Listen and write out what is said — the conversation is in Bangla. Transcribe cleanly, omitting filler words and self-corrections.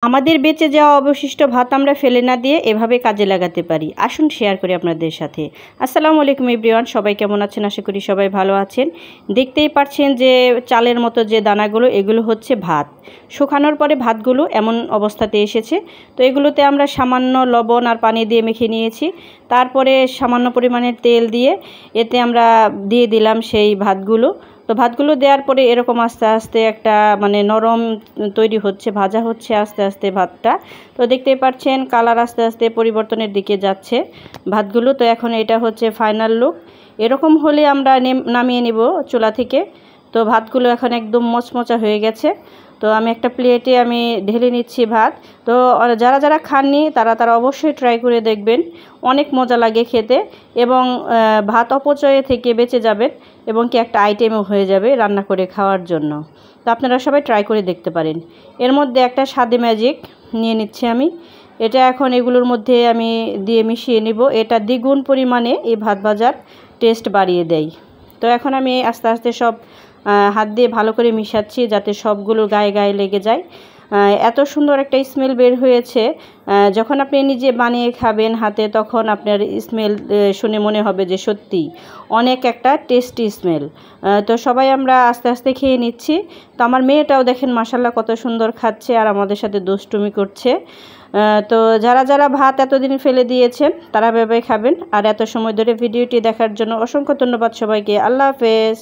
আমাদের বেঁচে যাওয়া অবশিষ্ট ভাত আমরা ফেলে না দিয়ে এভাবে কাজে লাগাতে পারি। আসুন শেয়ার করি আপনাদের সাথে। আসসালামু আলাইকুম এভরিওয়ান, সবাই কেমন আছেন? আশা করি সবাই ভালো আছেন। দেখতেই পাচ্ছেন যে চালের মতো যে দানাগুলো, এগুলো হচ্ছে ভাত। শুকানোর পরে ভাতগুলো এমন অবস্থাতে এসেছে। তো এগুলোতে আমরা সামান্য লবণ আর পানি দিয়ে মেখে নিয়েছি। তারপরে সামান্য পরিমাণের তেল দিয়ে এতে আমরা দিয়ে দিলাম সেই ভাতগুলো। তো ভাতগুলো দেওয়ার পরে এরকম আস্তে আস্তে একটা নরম তৈরি হচ্ছে, ভাজা হচ্ছে আস্তে আস্তে ভাতটা। তো দেখতেই পাচ্ছেন কালার আস্তে আস্তে পরিবর্তনের দিকে যাচ্ছে ভাতগুলো। তো এখন এটা হচ্ছে ফাইনাল লুক। এরকম হলে আমরা নামিয়ে নেব চুলা থেকে। তো ভাতগুলো এখন একদম মচমচা হয়ে গেছে। তো আমি একটা প্লেটে ঢেলে নিচ্ছি ভাত। তো যারা যারা খাননি তারা অবশ্যই ট্রাই করে দেখবেন, অনেক মজা লাগে খেতে এবং ভাত অপচয় থেকে বেঁচে যাবেন এবং কি একটা আইটেমও হয়ে যাবে রান্না করে খাওয়ার জন্য। তো আপনারা সবাই ট্রাই করে দেখতে পারেন। এর মধ্যে একটা স্বাদে ম্যাজিক নিয়ে নিচ্ছি আমি। এটা এখন এগুলোর মধ্যে আমি দিয়ে মিশিয়ে নিব। এটা দ্বিগুণ পরিমাণে এই ভাত ভাজার টেস্ট বাড়িয়ে দেয়। তো এখন আমি আস্তে আস্তে সব হাত দিয়ে ভালো করে মিশাচ্ছি যাতে সবগুলো গায়ে গায়ে লেগে যায়। এত সুন্দর একটা স্মেল বের হয়েছে। যখন আপনি নিজে বানিয়ে খাবেন হাতে, তখন আপনার স্মেল শুনে মনে হবে যে সত্যি অনেক একটা টেস্টি স্মেল। তো সবাই আমরা আস্তে আস্তে খেয়ে নিচ্ছি। তো আমার মেয়েটাও দেখেন মাশাআল্লাহ কত সুন্দর খাচ্ছে আর আমাদের সাথে দুষ্টুমি করছে। তো যারা যারা ভাত এতদিন ফেলে দিয়েছেন তারা ভেবে খাবেন। আর এত সময় ধরে ভিডিওটি দেখার জন্য অসংখ্য ধন্যবাদ সবাইকে। আল্লাহ হাফেজ।